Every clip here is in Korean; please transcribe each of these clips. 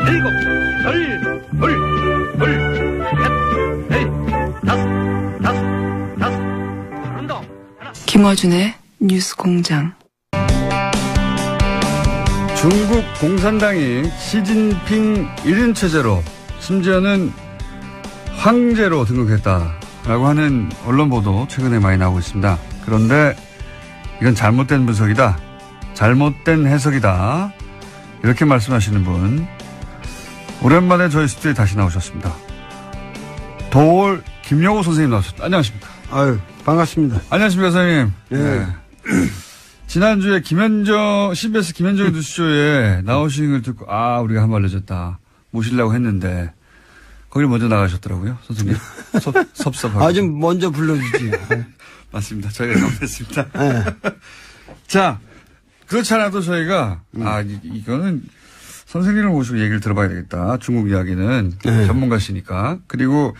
일곱, 열, 둘, 셋, 넷, 다섯. 잘한다. 김어준의 뉴스 공장. 중국 공산당이 시진핑 1인 체제로 심지어는 황제로 등극했다라고 하는 언론 보도 최근에 많이 나오고 있습니다. 그런데 이건 잘못된 분석이다. 잘못된 해석이다. 이렇게 말씀하시는 분 오랜만에 저희 스튜디오에 다시 나오셨습니다. 도올 김영호 선생님 나오셨습니다. 안녕하십니까? 아유, 반갑습니다. 안녕하십니까, 선생님. 네. 지난주에 CBS 김현정의 뉴스쇼에 나오신 걸 듣고, 우리가 한 말 늦었다. 모시려고 했는데, 거기를 먼저 나가셨더라고요, 선생님. 섭섭하고. 좀 먼저 불러주지. 맞습니다. 저희가 잘못했습니다. 네. 자, 그렇지 않아도 저희가, 이거는 선생님을 모시고 얘기를 들어봐야 되겠다. 중국 이야기는. 네. 전문가시니까. 그리고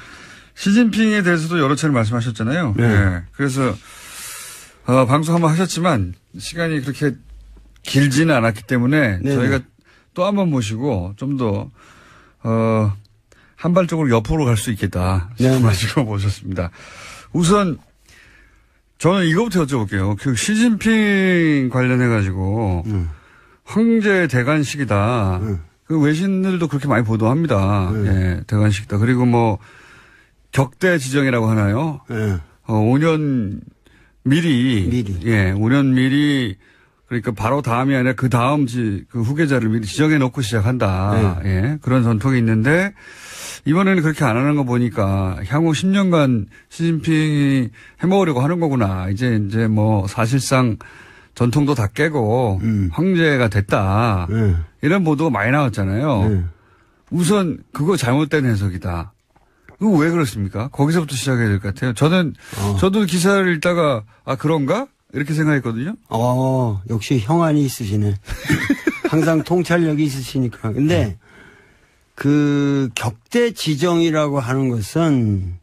시진핑에 대해서도 여러 차례 말씀하셨잖아요. 네. 네. 그래서, 방송 한번 하셨지만 시간이 그렇게 길지는 않았기 때문에 네네. 저희가 또 한 번 모시고 좀 더, 한발적으로 옆으로 갈 수 있겠다 싶어가지고 모셨습니다. 우선 저는 이거부터 여쭤볼게요. 그 시진핑 관련해가지고 황제 대관식이다. 그 외신들도 그렇게 많이 보도합니다. 예, 대관식이다. 그리고 뭐 격대 지정이라고 하나요? 5년 미리. 예, 5년 미리, 그러니까 바로 다음이 아니라 그 다음 그 후계자를 미리 지정해 놓고 시작한다. 네. 예, 그런 전통이 있는데, 이번에는 그렇게 안 하는 거 보니까 향후 10년간 시진핑이 해먹으려고 하는 거구나. 이제 뭐 사실상 전통도 다 깨고 황제가 됐다. 이런 보도가 많이 나왔잖아요. 우선 그거 잘못된 해석이다. 그거 왜 그렇습니까? 거기서부터 시작해야 될 것 같아요. 저도 기사를 읽다가, 그런가? 이렇게 생각했거든요. 역시 형안이 있으시네. 항상 통찰력이 있으시니까. 근데, 그 격대 지정이라고 하는 것은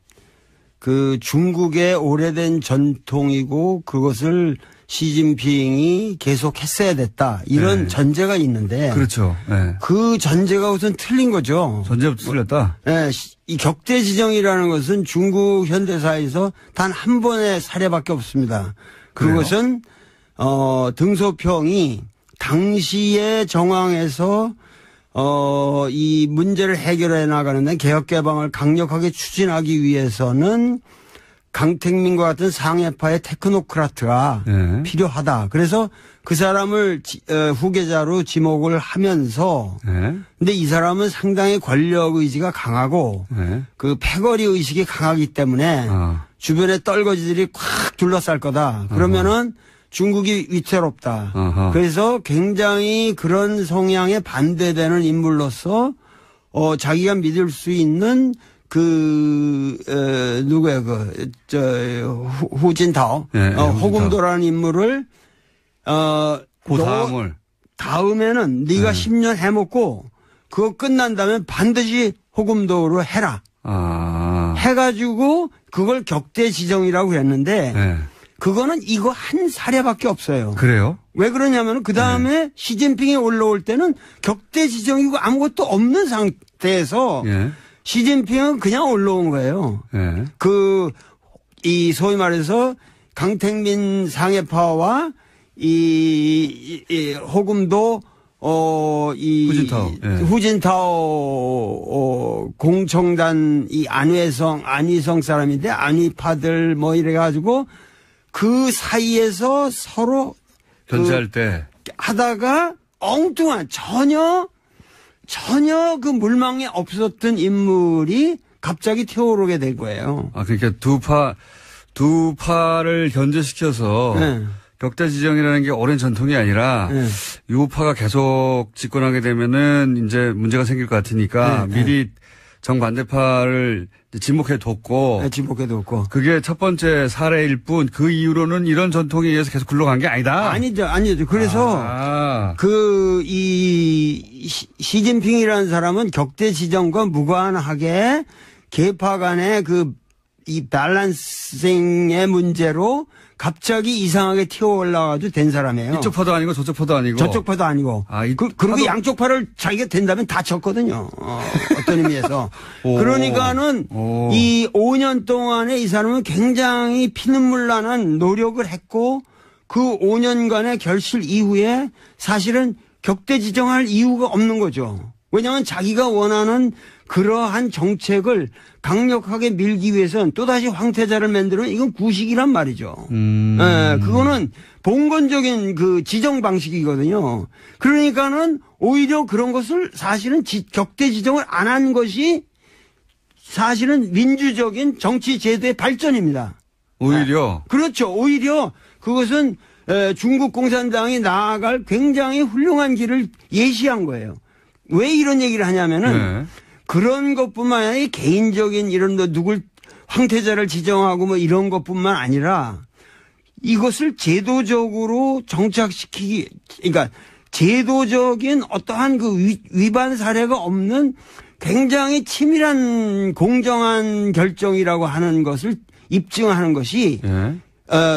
그 중국의 오래된 전통이고 그것을 시진핑이 계속 했어야 됐다. 이런 전제가 있는데. 그렇죠. 네. 그 전제가 우선 틀린 거죠. 전제부터 틀렸다? 네. 이 격대 지정이라는 것은 중국 현대사에서 단 한 번의 사례밖에 없습니다. 그것은, 등소평이 당시의 정황에서 이 문제를 해결해 나가는데 개혁 개방을 강력하게 추진하기 위해서는 강택민과 같은 상해파의 테크노크라트가 필요하다. 그래서 그 사람을 후계자로 지목을 하면서 근데 이 사람은 상당히 권력 의지가 강하고 그 패거리 의식이 강하기 때문에 주변에 떨거지들이 콱 둘러쌀 거다. 그러면은 중국이 위태롭다. 그래서 굉장히 그런 성향에 반대되는 인물로서 자기가 믿을 수 있는 누구야, 후진타오. 호금도라는 인물을, 다음에는 네가 10년 해먹고, 그거 끝난 다음에 반드시 호금도로 해라. 해가지고, 그걸 격대 지정이라고 했는데, 그거는 이거 한 사례밖에 없어요. 그래요? 왜 그러냐면, 그 다음에 시진핑이 올라올 때는 격대 지정이고 아무것도 없는 상태에서, 시진핑은 그냥 올라온 거예요. 소위 말해서 강택민 상해파와 호금도, 후진타오, 공청단 안희성 사람인데, 안희파들 뭐 이래가지고 그 사이에서 서로 견제할 때 하다가 엉뚱한 전혀 그 물망에 없었던 인물이 갑자기 튀어오르게 된 거예요. 그러니까 두 파를 견제시켜서 격대 지정이라는 게 오랜 전통이 아니라 유파가 계속 집권하게 되면은 이제 문제가 생길 것 같으니까 미리 정반대파를 지목해뒀고. 그게 첫 번째 사례일 뿐 그 이후로는 이런 전통에 의해서 계속 굴러간 게 아니다. 아니죠. 그래서 시진핑이라는 사람은 격대 지정과 무관하게 계파 간의 이 밸런싱의 문제로 갑자기 이상하게 튀어 올라가지고 된 사람이에요. 이쪽 파도 아니고 저쪽 파도 아니고. 저쪽 파도 아니고. 그리고 양쪽 팔을 자기가 된다면 다 쳤거든요. 어떤 의미에서. 그러니까는 이 5년 동안에 이 사람은 굉장히 피눈물 나는 노력을 했고 그 5년간의 결실 이후에 사실은 격대 지정할 이유가 없는 거죠. 왜냐하면 자기가 원하는 그러한 정책을 강력하게 밀기 위해서는 또다시 황태자를 만들면 이건 구식이란 말이죠. 그거는 봉건적인 그 지정 방식이거든요. 그러니까는 오히려 그런 것을 사실은 격대 지정을 안 한 것이 사실은 민주적인 정치 제도의 발전입니다. 오히려? 그렇죠. 오히려 그것은 중국 공산당이 나아갈 굉장히 훌륭한 길을 예시한 거예요. 왜 이런 얘기를 하냐면은 그런 것뿐만 아니라 개인적인 이런 누굴 황태자를 지정하고 뭐 이런 것뿐만 아니라 이것을 제도적으로 정착시키기, 그러니까 제도적인 어떠한 그 위반 사례가 없는 굉장히 치밀한 공정한 결정이라고 하는 것을 입증하는 것이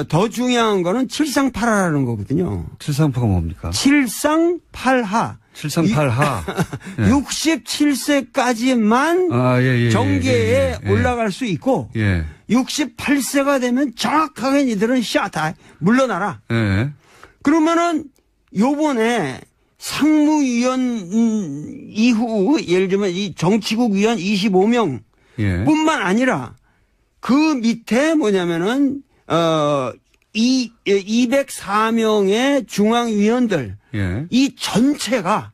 더 중요한 거는 칠상팔하라는 거거든요. 칠상파가 뭡니까? 칠상팔하. 738하. 67세까지만 정계에 올라갈 수 있고 68세가 되면 정확하게 니들은 샤다 물러나라. 그러면은 요번에 상무위원 이후 예를 들면 이 정치국 위원 25명 뿐만 아니라 그 밑에 뭐냐면은 204명의 중앙위원들 이 전체가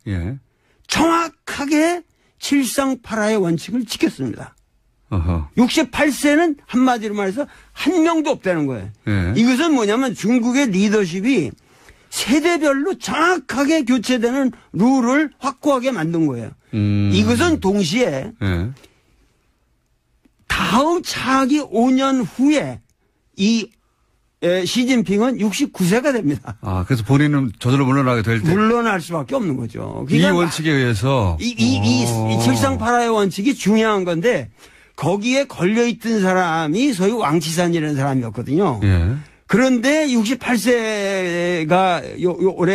정확하게 칠상팔하의 원칙을 지켰습니다. 68세는 한마디로 말해서 한 명도 없다는 거예요. 이것은 뭐냐면 중국의 리더십이 세대별로 정확하게 교체되는 룰을 확고하게 만든 거예요. 이것은 동시에 다음 차기 5년 후에 이 시진핑은 69세가 됩니다. 아, 그래서 본인은 저절로 물러나게 될 때. 물러날 수밖에 없는 거죠. 그러니까 이 원칙에 의해서. 이 칠상팔하의 원칙이 중요한 건데 거기에 걸려있던 사람이 소위 왕치산이라는 사람이었거든요. 그런데 68세가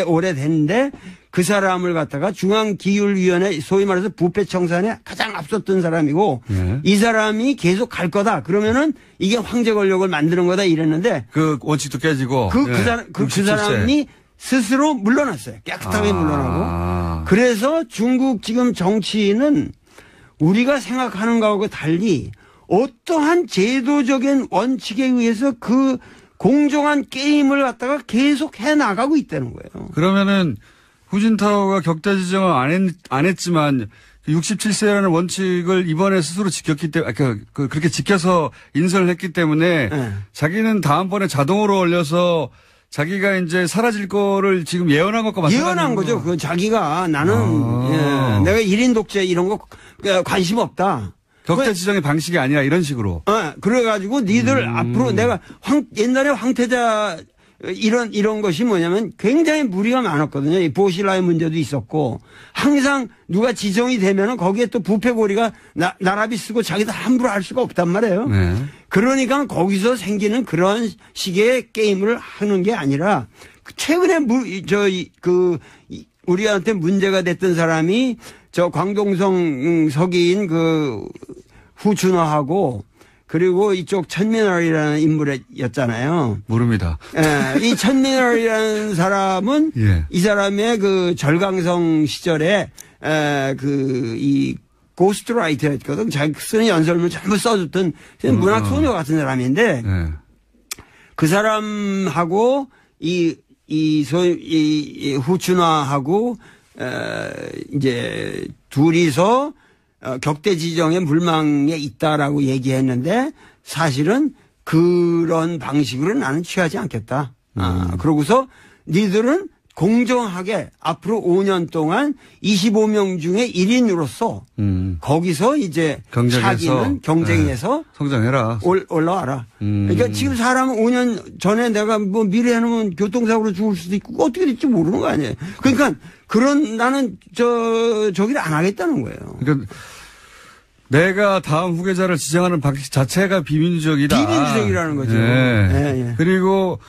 올해 됐는데 그 사람을 갖다가 중앙기율위원회 소위 말해서 부패청산에 가장 앞섰던 사람이고 이 사람이 계속 갈 거다. 그러면은 이게 황제 권력을 만드는 거다 이랬는데 그 원칙도 깨지고 그 사람이 스스로 물러났어요. 깨끗하게 물러나고. 그래서 중국 지금 정치인은 우리가 생각하는 거하고 달리 어떠한 제도적인 원칙에 의해서 그 공정한 게임을 갖다가 계속 해 나가고 있다는 거예요. 그러면은 후진타오가 격대 지정을 안 했지만 67세라는 원칙을 이번에 스스로 지켰기 때문에 그렇게 지켜서 인선을 했기 때문에 자기는 다음번에 자동으로 올려서 자기가 이제 사라질 거를 지금 예언한 것과 마찬가지죠. 예언한 거죠. 그 자기가 나는 내가 1인 독재 이런 거 관심 없다. 격대 지정의 방식이 아니라 이런 식으로. 그래가지고 니들 앞으로 내가 옛날에 황태자 이런 것이 뭐냐면 굉장히 무리가 많았거든요. 이 보실라의 문제도 있었고 항상 누가 지정이 되면은 거기에 또 부패고리가 나라비 쓰고 자기도 함부로 할 수가 없단 말이에요. 그러니까 거기서 생기는 그런 식의 게임을 하는 게 아니라 최근에 우리한테 문제가 됐던 사람이 저 광동성 서기인 그 후춘화하고 그리고 이쪽 천민월이라는 인물이었잖아요. 모릅니다. 이 천민월이라는 사람은 이 사람의 그 절강성 시절에 이 고스트라이터였거든. 자기 쓰는 연설문을 전부 써줬던 문학 소녀 같은 사람인데 그 사람하고 이 후춘화하고 이제 둘이서 격대 지정의 물망에 있다라고 얘기했는데 사실은 그런 방식으로 나는 취하지 않겠다. 그러고서 니들은 공정하게 앞으로 5년 동안 25명 중에 1인으로서 거기서 이제 차기는 경쟁에서 성장해라. 올라와라. 그러니까 지금 사람은 5년 전에 내가 뭐 미래 해놓으면 교통사고로 죽을 수도 있고 어떻게 될지 모르는 거 아니에요. 그러니까 나는 저기를 안 하겠다는 거예요. 그러니까 내가 다음 후계자를 지정하는 방식 자체가 비민주적이다. 비민주적이라는 거죠. 예. 그리고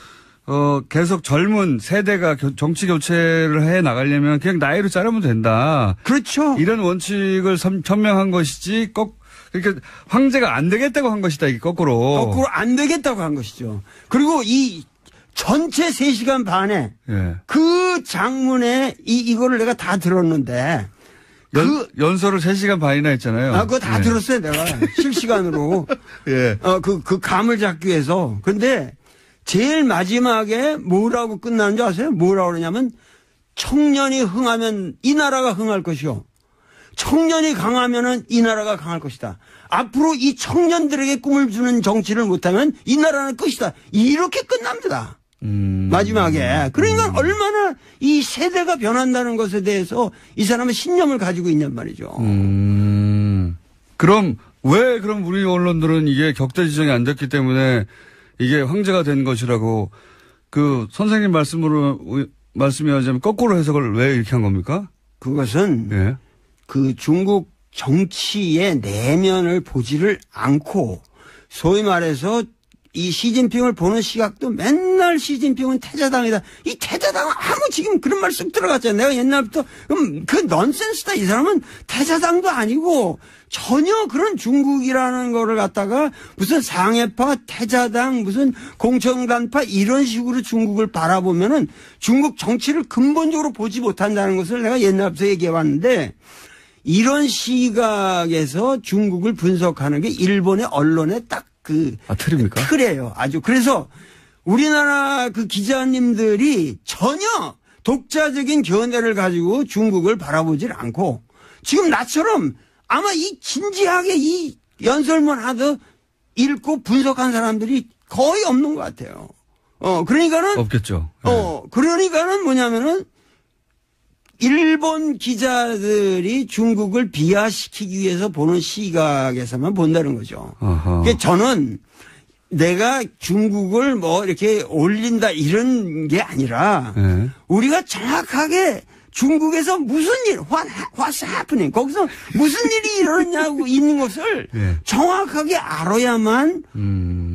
계속 젊은 세대가 정치 교체를 해 나가려면 그냥 나이로 자르면 된다. 그렇죠. 이런 원칙을 천명한 것이지 그러니까 황제가 안 되겠다고 한 것이다. 이게 거꾸로 안 되겠다고 한 것이죠. 그리고 이 전체 3시간 반에 예. 그 장문에 이거를 내가 다 들었는데 연설을 3시간 반이나 했잖아요. 그거 다 들었어요, 내가. 실시간으로. 예. 그 감을 잡기 위해서. 근데 제일 마지막에 뭐라고 끝나는지 아세요? 뭐라고 그러냐면 청년이 흥하면 이 나라가 흥할 것이요. 청년이 강하면은 이 나라가 강할 것이다. 앞으로 이 청년들에게 꿈을 주는 정치를 못하면 이 나라는 끝이다. 이렇게 끝납니다. 마지막에. 그러니까 얼마나 이 세대가 변한다는 것에 대해서 이 사람은 신념을 가지고 있냔 말이죠. 그럼 우리 언론들은 이게 격대 지정이 안 됐기 때문에 이게 황제가 된 것이라고 그 선생님 말씀이 하자면 거꾸로 해석을 왜 이렇게 한 겁니까? 그것은 예. 그 중국 정치의 내면을 보지를 않고 소위 말해서 이 시진핑을 보는 시각도 맨날 시진핑은 태자당이다. 이 태자당은 지금 그런 말 쑥 들어갔잖아요. 내가 옛날부터 그 넌센스다. 이 사람은 태자당도 아니고 전혀 그런 중국이라는 거를 갖다가 무슨 상해파, 태자당, 무슨 공청단파 이런 식으로 중국을 바라보면은 중국 정치를 근본적으로 보지 못한다는 것을 내가 옛날부터 얘기해 왔는데 이런 시각에서 중국을 분석하는 게 일본의 언론의 딱 틀입니까? 틀이에요. 아주. 그래서 우리나라 그 기자님들이 전혀 독자적인 견해를 가지고 중국을 바라보질 않고 지금 나처럼 아마 이 진지하게 이 연설문 하듯 읽고 분석한 사람들이 거의 없는 것 같아요. 그러니까는. 없겠죠. 네. 그러니까는 뭐냐면은 일본 기자들이 중국을 비하시키기 위해서 보는 시각에서만 본다는 거죠. 그러니까 저는 내가 중국을 뭐 이렇게 올린다 이런 게 아니라 우리가 정확하게 중국에서 무슨 what's happening? 거기서 무슨 일이 일어났냐고 있는 것을 정확하게 알아야만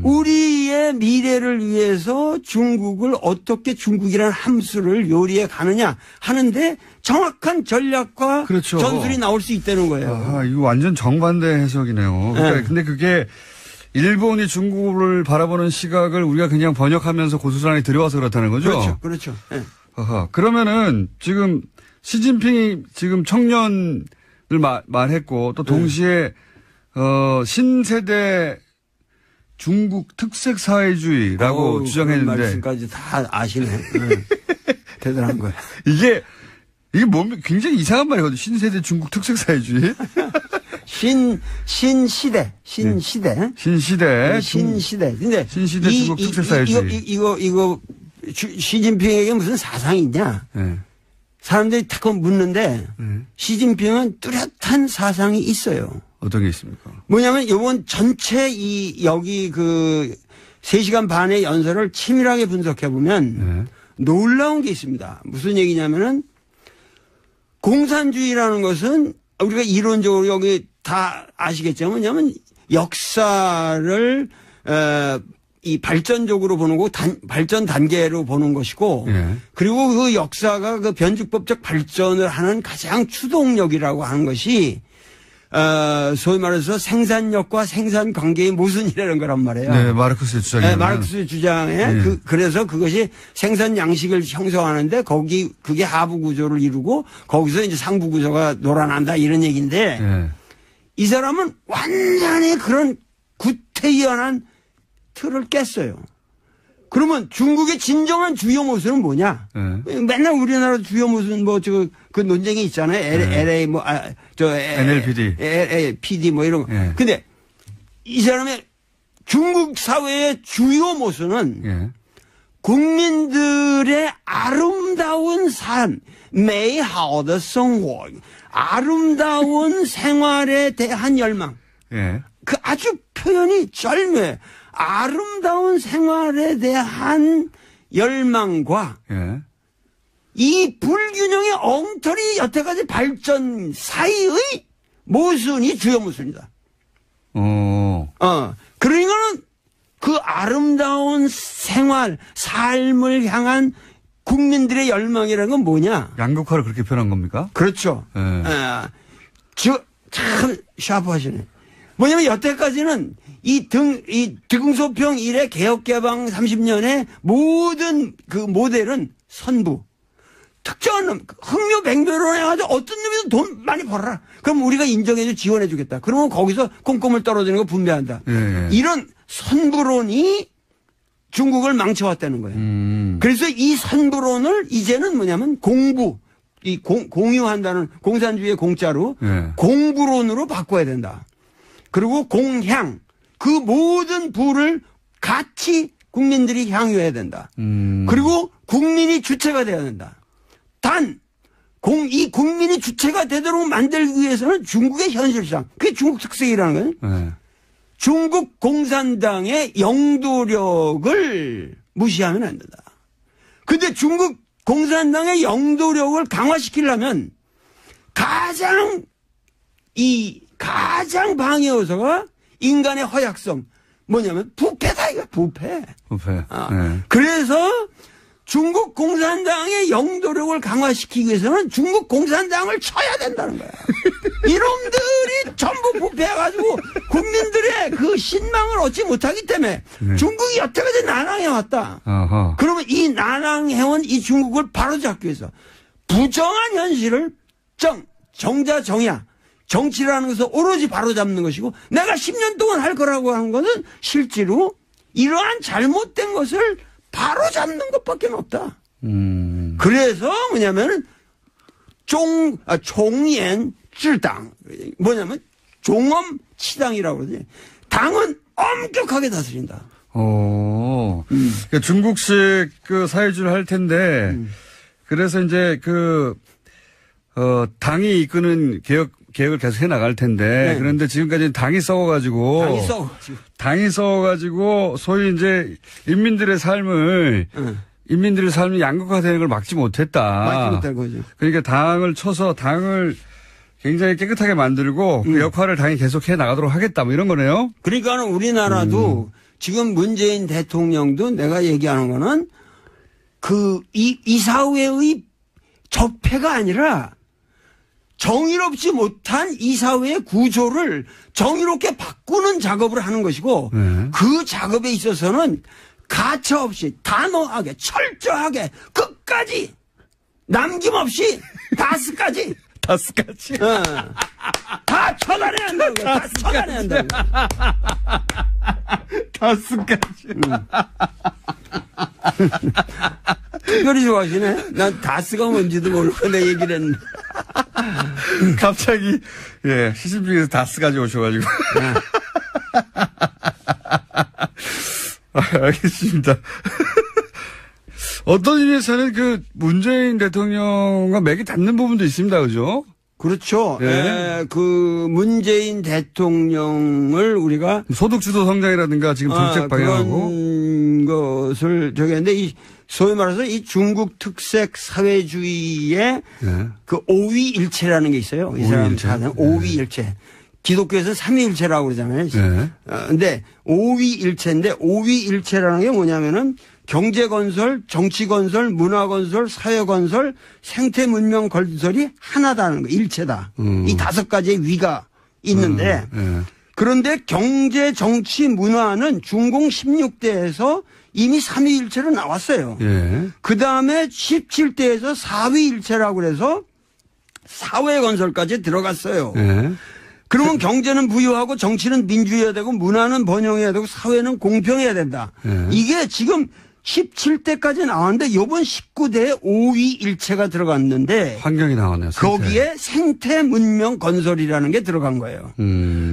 우리의 미래를 위해서 중국을 어떻게 중국이라는 함수를 요리해 가느냐 하는데 정확한 전략과 그렇죠. 전술이 나올 수 있다는 거예요. 이거 완전 정반대 해석이네요. 그러니까 근데 그게 일본이 중국을 바라보는 시각을 우리가 그냥 번역하면서 고스란히 들여와서 그렇다는 거죠? 그렇죠. 네. 그러면은 지금 시진핑이 지금 청년을 말했고 또 동시에 신세대 중국 특색 사회주의라고 주장했는데 그런 말씀까지 다 아시네. 대단한 거예요. 이게 뭡니까? 굉장히 이상한 말이거든요. 신세대 중국 특색 사회주의. 신시대. 신시대. 근데 신시대 중국 특색 사회주의. 이거 시진핑에게 무슨 사상이 있냐? 네. 사람들이 탁 묻는데 시진핑은 뚜렷한 사상이 있어요. 어떤 게 있습니까? 뭐냐면 이번 전체 여기 3시간 반의 연설을 치밀하게 분석해 보면 놀라운 게 있습니다. 무슨 얘기냐면은 공산주의라는 것은 우리가 이론적으로 여기 다 아시겠지만 뭐냐면 역사를 이 발전적으로 보는 거 발전 단계로 보는 것이고 그리고 그 역사가 그 변주법적 발전을 하는 가장 추동력이라고 하는 것이 소위 말해서 생산력과 생산 관계의 모순이라는 거란 말이에요. 네, 마르크스의 주장이에요. 네, 마르크스의 주장에 그래서 그것이 생산 양식을 형성하는데 그게 하부 구조를 이루고 거기서 이제 상부 구조가 놀아난다 이런 얘기인데 이 사람은 완전히 그런 구태의연한 틀을 깼어요. 그러면 중국의 진정한 주요 모순은 뭐냐? 맨날 우리나라 주요 모순 그 논쟁이 있잖아요. LA NLPD. PD 뭐 이런 거. 근데 이 사람의 중국 사회의 주요 모순은 국민들의 아름다운 삶, 美好的生活, 아름다운 생활에 대한 열망. 그 아주 표현이 절묘해. 아름다운 생활에 대한 열망과 이 불균형의 엉터리 여태까지 발전 사이의 모순이 주요 모순이다. 그러니까는 그 아름다운 생활, 삶을 향한 국민들의 열망이라는 건 뭐냐? 양극화를 그렇게 표현한 겁니까? 그렇죠. 네. 참 샤프하시네. 뭐냐면 여태까지는 이 등소평 이래 개혁개방 30년의 모든 그 모델은 선부. 특정한 놈, 흥묘백묘로 해가지고 어떤 놈이든 돈 많이 벌어라. 그럼 우리가 인정해줘, 지원해주겠다. 그러면 거기서 꼼꼼을 떨어지는 거 분배한다. 예. 이런 선부론이 중국을 망쳐왔다는 거예요. 그래서 이 선부론을 이제는 뭐냐면 공유한다는 공산주의의 공짜로 예. 공부론으로 바꿔야 된다. 그리고 공향, 그 모든 부를 같이 국민들이 향유해야 된다. 그리고 국민이 주체가 돼야 된다. 단, 이 국민이 주체가 되도록 만들기 위해서는 중국의 현실상, 그게 중국 특색이라는 거예요. 네. 중국 공산당의 영도력을 무시하면 안 된다. 근데 중국 공산당의 영도력을 강화시키려면 가장 방해 요소가 인간의 허약성. 뭐냐면 부패다, 이거 부패. 네. 그래서 중국 공산당의 영도력을 강화시키기 위해서는 중국 공산당을 쳐야 된다는 거야. 이놈들이 전부 부패해가지고 국민들의 그 신망을 얻지 못하기 때문에 중국이 여태까지 난항해왔다. 그러면 이 난항해온 이 중국을 바로잡기 위해서 부정한 현실을 정자정야. 정치라는 것은 오로지 바로잡는 것이고 내가 10년 동안 할 거라고 하는 것은 실제로 이러한 잘못된 것을 바로잡는 것밖에 없다. 그래서 뭐냐면은 종연 찔당 뭐냐면 종엄치당이라고 그러지. 당은 엄격하게 다스린다. 그러니까 중국식 그 사회주의를 할 텐데 그래서 이제 당이 이끄는 계획을 계속 해 나갈 텐데 네. 그런데 지금까지는 당이 썩어가지고 소위 이제 인민들의 삶이 양극화되는 걸 막지 못했다. 막지 못할 거죠. 그러니까 당을 쳐서 당을 굉장히 깨끗하게 만들고 그 역할을 당이 계속 해 나가도록 하겠다 뭐 이런 거네요. 그러니까 우리나라도 지금 문재인 대통령도 내가 얘기하는 거는 이사회의 적폐가 아니라 정의롭지 못한 이사회의 구조를 정의롭게 바꾸는 작업을 하는 것이고 그 작업에 있어서는 가차없이 단호하게 철저하게 끝까지 남김없이 다스까지 다 처단해야 한다는 거야. 다 처단해야 한다는 거야. 다스까지. 특별히 좋아하시네. 난 다스가 뭔지도 모르고 내 얘기를 했는데. 갑자기, 예, 시진핑에서 다스까지 오셔가지고. 알겠습니다. 어떤 의미에서는 문재인 대통령과 맥이 닿는 부분도 있습니다. 그죠? 그렇죠. 예. 문재인 대통령을 우리가 소득주도 성장이라든가 지금 정책 방향하고 그런 것을 했는데 소위 말해서 이 중국 특색 사회주의의 그 오위일체라는 게 있어요. 이 사람 사는 오위일체. 기독교에서는 삼위일체라고 그러잖아요. 근데 오위일체인데 오위일체라는 게 뭐냐면은 경제 건설, 정치 건설, 문화 건설, 사회 건설, 생태 문명 건설이 하나다는 거, 일체다. 이 5가지의 위가 있는데 그런데 경제, 정치, 문화는 중공 16대에서 이미 3위일체로 나왔어요. 그 다음에 17대에서 4위일체라고 그래서 사회 건설까지 들어갔어요. 그러면 경제는 부유하고 정치는 민주해야 되고 문화는 번영해야 되고 사회는 공평해야 된다. 이게 지금 17대까지 나왔는데 이번 19대에 5위일체가 들어갔는데 환경이 나왔네요. 거기에 생태 문명 건설이라는 게 들어간 거예요.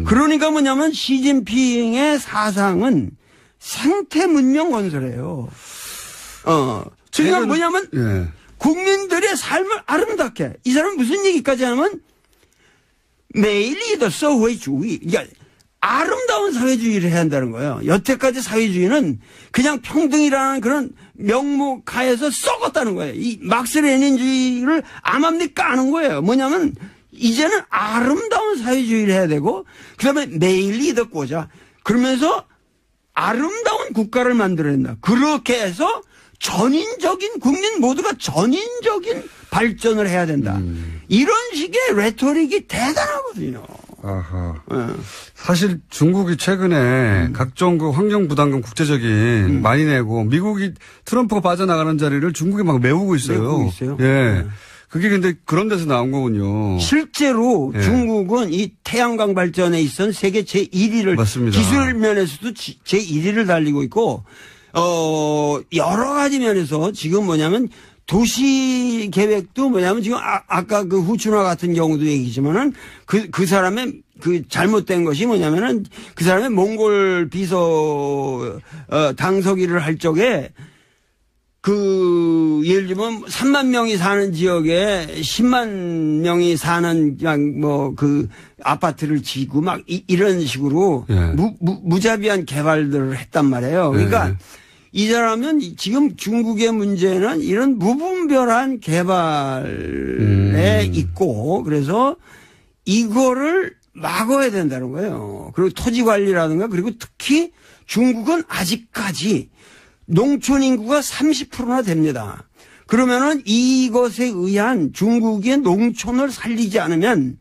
그러니까 뭐냐면 시진핑의 사상은 생태 문명 건설이에요. 그러니까 뭐냐면 국민들의 삶을 아름답게 이 사람은 무슨 얘기까지 하냐면 매일이 사회주의. 그러니까 아름다운 사회주의를 해야 한다는 거예요. 여태까지 사회주의는 그냥 평등이라는 그런 명목하에서 썩었다는 거예요. 이 막스 레닌주의를 암암리 까는 거예요. 뭐냐면 이제는 아름다운 사회주의를 해야 되고 그다음에 매일 리더고자 그러면서 아름다운 국가를 만들어야 된다. 그렇게 해서 전인적인 국민 모두가 전인적인 발전을 해야 된다. 이런 식의 레토릭이 대단하거든요. 아하. 사실 중국이 최근에 각종 그 환경 부담금 국제적인 많이 내고 미국이 트럼프가 빠져나가는 자리를 중국이 막 메우고 있어요. 메우고 있어요. 예. 그게 근데 그런 데서 나온 거군요. 실제로 예. 중국은 이 태양광 발전에 있어서 세계 제1위를 맞습니다. 기술 면에서도 제1위를 달리고 있고 여러 가지 면에서 지금 뭐냐면 도시 계획도 뭐냐면 지금 아까 그 후춘화 같은 경우도 얘기지만은 그 사람의 그 잘못된 것이 뭐냐면은 그 사람의 몽골 비서 당서기를 할 적에 그 예를 들면 3만 명이 사는 지역에 10만 명이 사는 그냥 뭐 그 아파트를 지고 막 이런 식으로 예. 무자비한 개발들을 했단 말이에요. 그러니까 예. 이 사람은 지금 중국의 문제는 이런 무분별한 개발에 있고 그래서 이거를 막아야 된다는 거예요. 그리고 토지 관리라든가 그리고 특히 중국은 아직까지 농촌 인구가 30%나 됩니다. 그러면은 이것에 의한 중국의 농촌을 살리지 않으면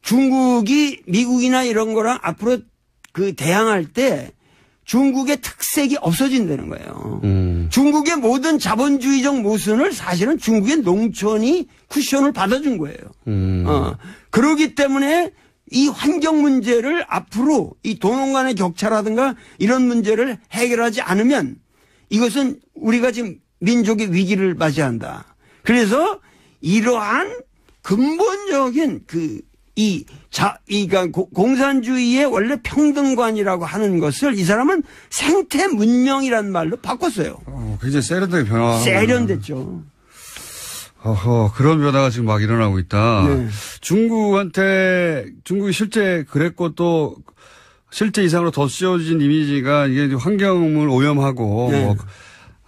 중국이 미국이나 이런 거랑 앞으로 그 대항할 때 중국의 특색이 없어진다는 거예요. 중국의 모든 자본주의적 모순을 사실은 중국의 농촌이 쿠션을 받아준 거예요. 그렇기 때문에 이 환경 문제를 앞으로 이 도농 간의 격차라든가 이런 문제를 해결하지 않으면 이것은 우리가 지금 민족의 위기를 맞이한다. 그래서 이러한 근본적인 그러니까 공산주의의 원래 평등관이라고 하는 것을 이 사람은 생태 문명이라는 말로 바꿨어요. 굉장히 세련되게 변화. 세련됐죠. 그런 변화가 지금 막 일어나고 있다. 네. 중국이 실제 그랬고 또 실제 이상으로 더 씌워진 이미지가 이게 환경을 오염하고 네. 뭐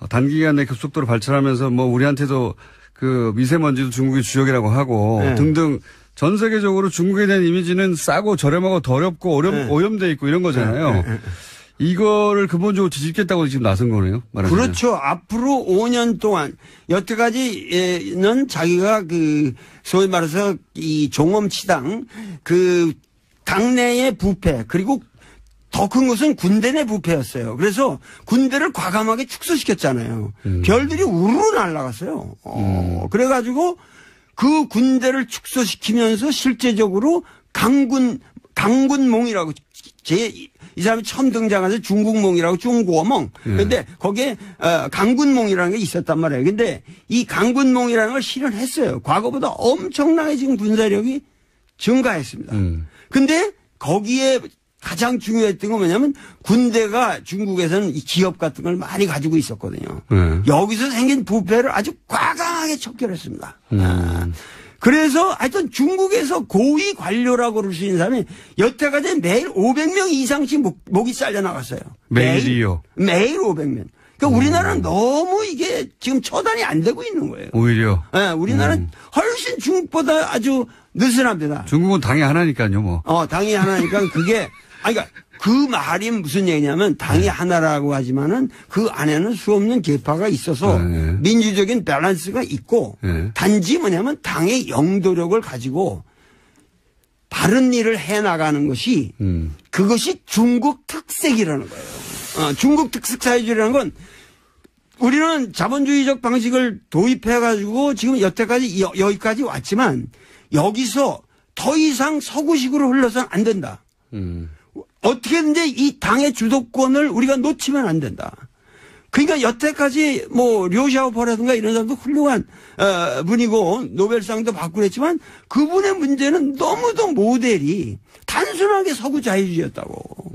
단기간에 급속도로 발전하면서 뭐 우리한테도 그 미세먼지도 중국이 주역이라고 하고 네. 등등 전 세계적으로 중국에 대한 이미지는 싸고 저렴하고 더럽고 네. 오염돼 있고 이런 거잖아요. 네. 이거를 근본적으로 뒤집겠다고 지금 나선 거네요. 말하자면. 그렇죠. 앞으로 5년 동안 여태까지는 자기가 그 소위 말해서 이 종엄치당 그 당내의 부패 그리고 더 큰 것은 군대 내 부패였어요. 그래서 군대를 과감하게 축소시켰잖아요. 별들이 우르르 날아갔어요. 그래가지고 그 군대를 축소시키면서 실제적으로 강군몽이라고 이 사람이 처음 등장해서 중국몽이라고 중국어몽. 근데 거기에 강군몽이라는 게 있었단 말이에요. 근데 이 강군몽이라는 걸 실현했어요. 과거보다 엄청나게 지금 군사력이 증가했습니다. 근데 거기에 가장 중요했던 건 뭐냐면 군대가 중국에서는 이 기업 같은 걸 많이 가지고 있었거든요. 여기서 생긴 부패를 아주 과감하게 척결했습니다. 그래서 하여튼 중국에서 고위 관료라고 그럴 수 있는 사람이 여태까지 매일 500명 이상씩 목이 잘려 나갔어요. 매일이요? 매일 500명. 그러니까 우리나라는 너무 이게 지금 처단이 안 되고 있는 거예요. 오히려. 네, 우리나라는 훨씬 중국보다 아주 느슨합니다. 중국은 당이 하나니까요, 뭐. 당이 하나니까 그게 그러니까 그 말이 무슨 얘기냐면 당이 하나라고 하지만은 그 안에는 수없는 계파가 있어서 민주적인 밸런스가 있고 단지 뭐냐면 당의 영도력을 가지고 바른 일을 해나가는 것이 그것이 중국 특색이라는 거예요. 중국 특색 사회주의라는 건 우리는 자본주의적 방식을 도입해가지고 지금 여기까지 왔지만 여기서 더 이상 서구식으로 흘러서는 안 된다. 어떻게든지 이 당의 주도권을 우리가 놓치면 안 된다. 그러니까 여태까지 뭐 료샤오퍼라든가 이런 사람도 훌륭한 분이고 노벨상도 받고 그랬지만 그분의 문제는 너무도 모델이 단순하게 서구 자유주의였다고.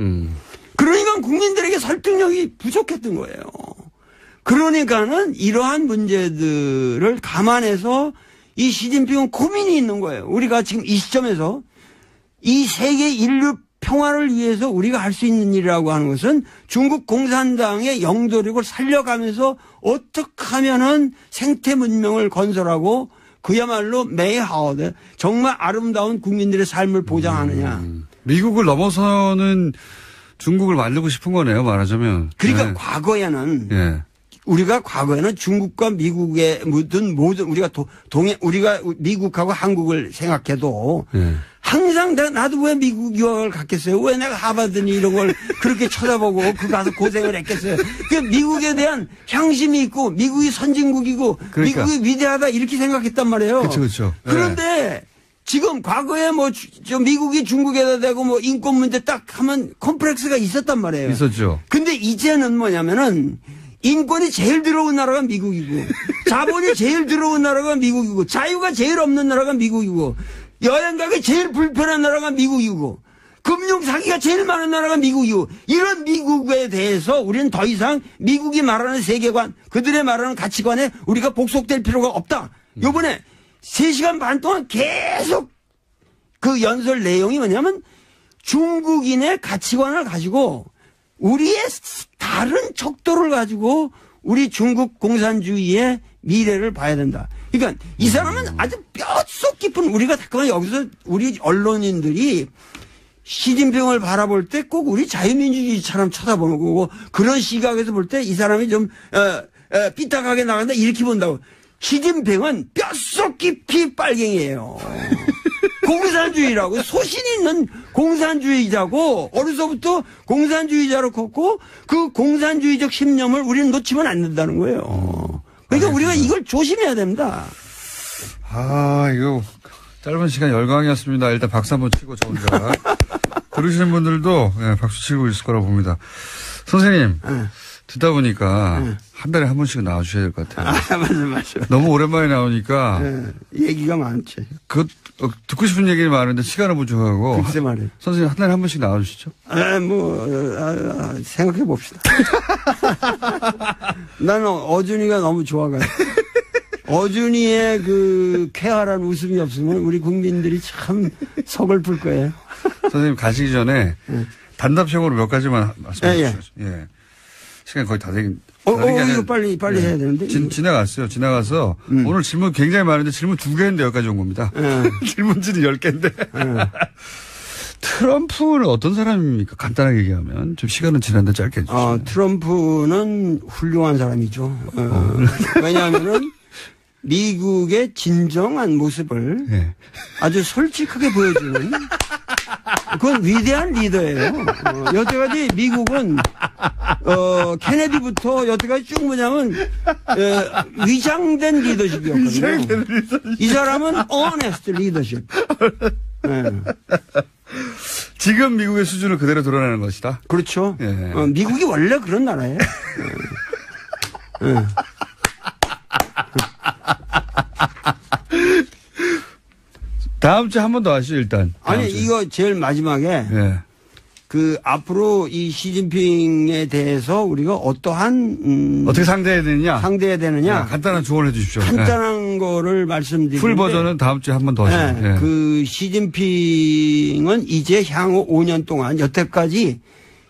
그러니까 국민들에게 설득력이 부족했던 거예요. 그러니까는 이러한 문제들을 감안해서 이 시진핑은 고민이 있는 거예요. 우리가 지금 이 시점에서 이 세계 인류 평화를 위해서 우리가 할 수 있는 일이라고 하는 것은 중국 공산당의 영도력을 살려가면서 어떻게 하면은 생태 문명을 건설하고 그야말로 메이하우드 정말 아름다운 국민들의 삶을 보장하느냐. 미국을 넘어서는 중국을 만들고 싶은 거네요, 말하자면. 그러니까 네. 과거에는 예. 우리가 과거에는 중국과 미국의 모든 우리가 우리가 미국하고 한국을 생각해도 예. 항상 나도 왜 미국 유학을 갔겠어요? 왜 내가 하버드니 이런 걸 그렇게 쳐다보고 그 가서 고생을 했겠어요? 그 미국에 대한 향심이 있고 미국이 선진국이고 그러니까. 미국이 위대하다 이렇게 생각했단 말이에요. 그렇죠. 그런데 지금 과거에 저 미국이 중국에다 대고 뭐 인권 문제 딱 하면 컴플렉스가 있었단 말이에요. 있었죠. 근데 이제는 뭐냐면은 인권이 제일 들어온 나라가 미국이고 자본이 제일 들어온 나라가 미국이고 자유가 제일 없는 나라가 미국이고 여행 가기 제일 불편한 나라가 미국이고 금융 사기가 제일 많은 나라가 미국이고 이런 미국에 대해서 우리는 더 이상 미국이 말하는 세계관 그들의 말하는 가치관에 우리가 복속될 필요가 없다. 요번에 3시간 반 동안 계속 그 연설 내용이 뭐냐면 중국인의 가치관을 가지고 우리의 다른 척도를 가지고 우리 중국 공산주의의 미래를 봐야 된다. 그러니까 이 사람은 아주 뼛속 깊은 우리가 잠깐만 여기서 우리 언론인들이 시진핑을 바라볼 때 꼭 우리 자유민주주의처럼 쳐다보는 거고 그런 시각에서 볼 때 이 사람이 좀 삐딱하게 나간다 이렇게 본다고. 시진핑은 뼛속 깊이 빨갱이에요. 공산주의라고 소신 있는 공산주의자고 어려서부터 공산주의자로 컸고 그 공산주의적 신념을 우리는 놓치면 안 된다는 거예요. 그러니까 우리가 이걸 조심해야 됩니다. 아, 이거 짧은 시간 열강이었습니다. 일단 박수 한번 치고 저 혼자. 들으시는 분들도 예, 박수 치고 있을 거라고 봅니다. 선생님, 듣다 보니까 한 달에 한 번씩은 나와주셔야 될 것 같아요. 맞아. 너무 오랜만에 나오니까 얘기가 많지. 듣고 싶은 얘기는 많은데 시간은 부족하고. 글쎄 말이에요. 선생님 한 달에 한 번씩 나와주시죠. 생각해 봅시다. 나는 어준이가 너무 좋아가지고. 어준이의 그 쾌활한 웃음이 없으면 우리 국민들이 참 서글플 거예요. 선생님 가시기 전에 단답형으로 몇 가지만 말씀해 주시죠. 예. 시간이 거의 다 되긴. 이거 빨리 해야 되는데. 지나갔어요. 지나가서 오늘 질문 굉장히 많은데 질문 2개 했는데 여기까지 온 겁니다. 질문지는 10개인데. 트럼프는 어떤 사람입니까? 간단하게 얘기하면. 좀 시간은 지났는데 짧게 해주시죠. 트럼프는 훌륭한 사람이죠. 왜냐하면은 미국의 진정한 모습을 예. 아주 솔직하게 보여주는 그건 위대한 리더예요. 여태까지 미국은 케네디부터 여태까지 쭉 뭐냐면 위장된 리더십이었거든요. 이 사람은 honest 리더십. 지금 미국의 수준을 그대로 드러내는 것이다. 그렇죠. 예. 미국이 원래 그런 나라예요. 다음 주에 한 번 더 하시죠, 일단. 아니, 이거 제일 마지막에. 예. 앞으로 이 시진핑에 대해서 우리가 어떠한, 어떻게 상대해야 되느냐? 네, 간단한 조언을 해 주십시오. 간단한 거를 말씀드리는데. 풀 버전은 다음 주에 한 번 더 하시죠. 네, 그 시진핑은 이제 향후 5년 동안 여태까지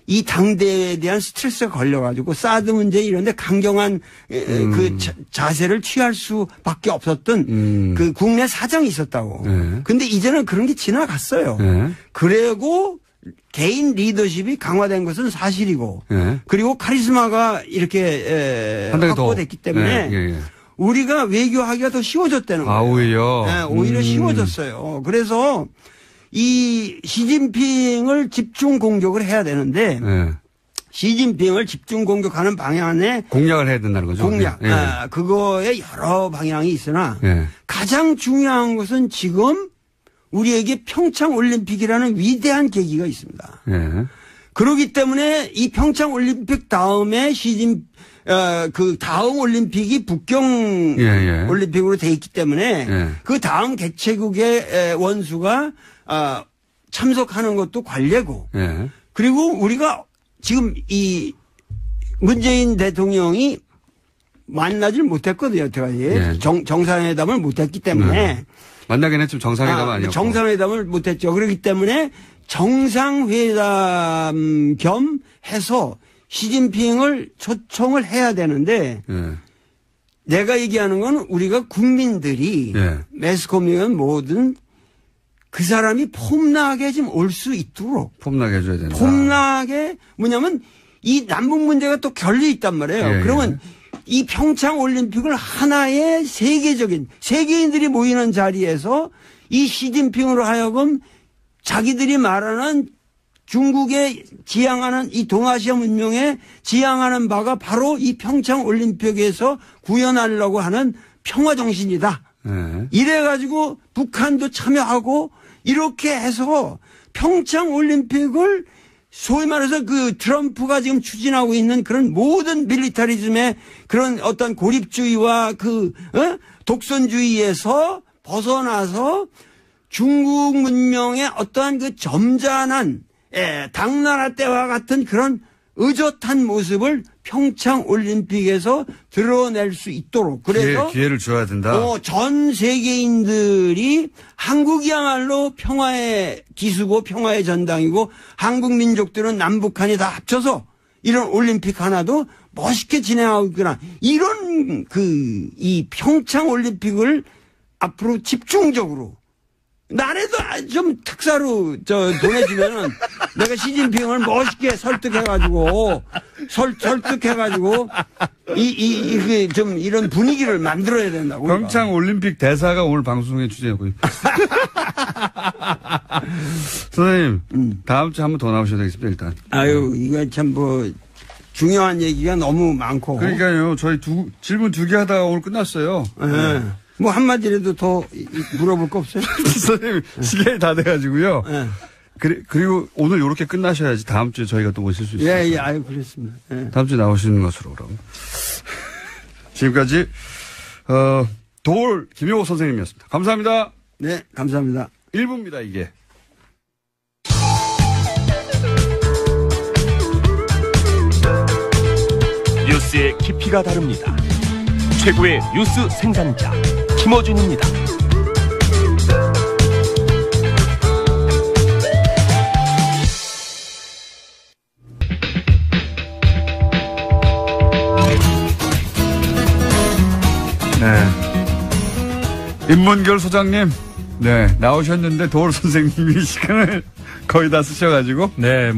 이 당대에 대한 스트레스가 걸려가지고 사드 문제 이런데 강경한 그 자세를 취할 수밖에 없었던 그 국내 사정이 있었다고. 근데 이제는 그런 게 지나갔어요. 그리고 개인 리더십이 강화된 것은 사실이고 그리고 카리스마가 이렇게 확보됐기 때문에 우리가 외교하기가 더 쉬워졌다는 거예요. 오히려? 네, 오히려 쉬워졌어요. 그래서 이 시진핑을 집중 공격을 해야 되는데 시진핑을 집중 공격하는 방향에 공략을 해야 된다는 거죠. 공략. 그거에 여러 방향이 있으나 가장 중요한 것은 지금 우리에게 평창 올림픽이라는 위대한 계기가 있습니다. 그렇기 때문에 이 평창 올림픽 다음에 그 다음 올림픽이 북경 올림픽으로 돼 있기 때문에 그 다음 개최국의 원수가 참석하는 것도 관례고 그리고 우리가 지금 이 문재인 대통령이 만나질 못했거든요. 여태까지 정상회담을 못했기 때문에 만나긴 했지만 정상회담은 아니었고 정상회담을 못했죠. 그렇기 때문에 정상회담 겸 해서 시진핑을 초청을 해야 되는데 내가 얘기하는 건 우리가 국민들이 예. 매스컴이건 뭐든 그 사람이 폼나게 좀 올 수 있도록. 폼나게 해줘야 된다. 폼나게 뭐냐면 이 남북 문제가 또 결리 있단 말이에요. 예, 그러면 이 평창 올림픽을 하나의 세계적인 세계인들이 모이는 자리에서 이 시진핑으로 하여금 자기들이 말하는 중국에 지향하는 이 동아시아 문명에 지향하는 바가 바로 이 평창 올림픽에서 구현하려고 하는 평화 정신이다. 예. 이래가지고 북한도 참여하고 이렇게 해서 평창 올림픽을 소위 말해서 그 트럼프가 지금 추진하고 있는 그런 모든 밀리터리즘의 그런 어떤 고립주의와 독선주의에서 벗어나서 중국 문명의 어떠한 그 점잖은 당나라 때와 같은 그런 의젓한 모습을 평창 올림픽에서 드러낼 수 있도록 그래서 기회를 줘야 된다. 전 세계인들이 한국이야말로 평화의 기수고 평화의 전당이고 한국 민족들은 남북한이 다 합쳐서 이런 올림픽 하나도 멋있게 진행하고 있구나. 이런 이 평창 올림픽을 앞으로 집중적으로 나라도 좀 특사로 보내주면은 내가 시진핑을 멋있게 설득해가지고 좀 이런 분위기를 만들어야 된다고. 평창 올림픽 대사가 오늘 방송에 출연하고 선생님, 다음 주에 한 번 더 나오셔야 되겠습니다, 일단. 아유, 이거 참 중요한 얘기가 너무 많고. 그러니까요, 저희 질문 2개 하다가 오늘 끝났어요. 네. 뭐 한마디라도 더 물어볼 거 없어요? 선생님, 시간이 다 돼가지고요. 네. 그리고 오늘 이렇게 끝나셔야지 다음 주에 저희가 또 모실 수 있어요. 예, 아유, 그렇습니다. 예. 다음 주에 나오시는 것으로 그럼. 지금까지, 도올 김용호 선생님이었습니다. 감사합니다. 네, 감사합니다. 1부입니다, 이게. 뉴스의 깊이가 다릅니다. 최고의 뉴스 생산자 김어준입니다. 네. 인문결 소장님, 네, 나오셨는데 도올 선생님이 시간을 거의 다 쓰셔가지고. 네,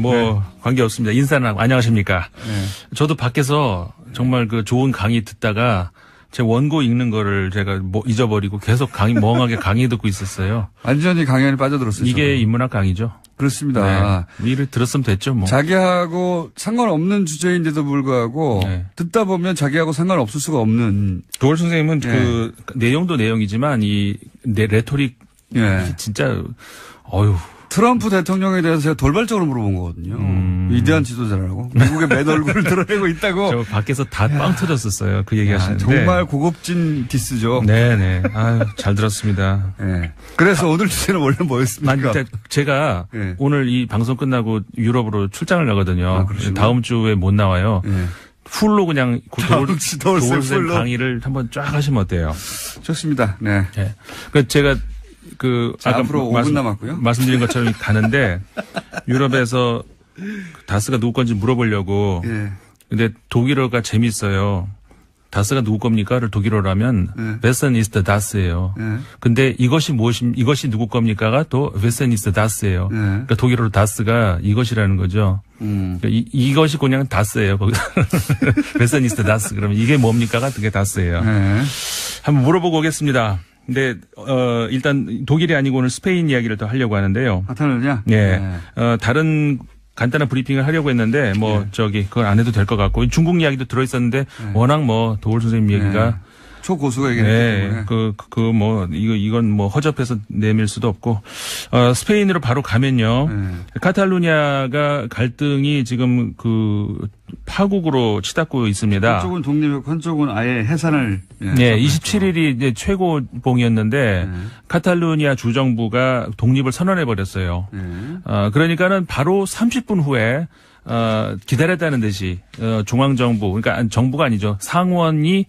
관계없습니다. 인사는 안녕하십니까. 네. 저도 밖에서 정말 좋은 강의 듣다가 제 원고 읽는 거를 제가 잊어버리고 계속 멍하게 강의 듣고 있었어요. 완전히 강연에 빠져들었어요. 이게 저도. 인문학 강의죠. 그렇습니다. 네. 일을 들었으면 됐죠, 뭐. 자기하고 상관없는 주제인데도 불구하고 듣다 보면 자기하고 상관없을 수가 없는. 도올 선생님은 내용도 내용이지만 레토릭 진짜 트럼프 대통령에 대해서 제가 돌발적으로 물어본 거거든요. 위대한 지도자라고. 미국의 맨 얼굴을 드러내고 있다고. 저 밖에서 다 빵 터졌었어요. 그 얘기 하시는데. 정말 고급진 디스죠. 네네. 아유, 잘 들었습니다. 네. 그래서 오늘 주제는 원래 뭐였습니까? 제가 오늘 이 방송 끝나고 유럽으로 출장을 가거든요. 다음 주에 못 나와요. 풀로 그냥 도올 선생님 강의를 한번 쫙 하시면 어때요? 좋습니다. 네. 제가 아까 앞으로 5분 남았고요. 말씀드린 것처럼 가는데 유럽에서 다스가 누구 건지 물어보려고. 근데 독일어가 재밌어요. 다스가 누구 겁니까를 독일어라면 Wessen ist das예요. 근데 이것이 누구 겁니까가 또 Wessen ist das예요. 그러니까 독일어로 다스가 이것이라는 거죠. 그러니까 이것이 그냥 다스예요. 거기서 Wessen ist das 그러면 이게 뭡니까가 그게 다스예요. 한번 물어보고 오겠습니다. 근데 일단 독일이 아니고 오늘 스페인 이야기를 더 하려고 하는데요. 카탈루냐? 다른 간단한 브리핑을 하려고 했는데 그건 안 해도 될 것 같고 중국 이야기도 들어 있었는데 워낙 도올 선생님 얘기가 초고수가 얘기했기 때문에. 이건 허접해서 내밀 수도 없고, 스페인으로 바로 가면요. 카탈루냐가 갈등이 지금 파국으로 치닫고 있습니다. 한쪽은 독립했고 한쪽은 아예 해산을. 27일이 이제 최고봉이었는데, 카탈루냐 주정부가 독립을 선언해버렸어요. 그러니까는 바로 30분 후에, 기다렸다는 듯이, 중앙정부, 그러니까 정부가 아니죠. 상원이,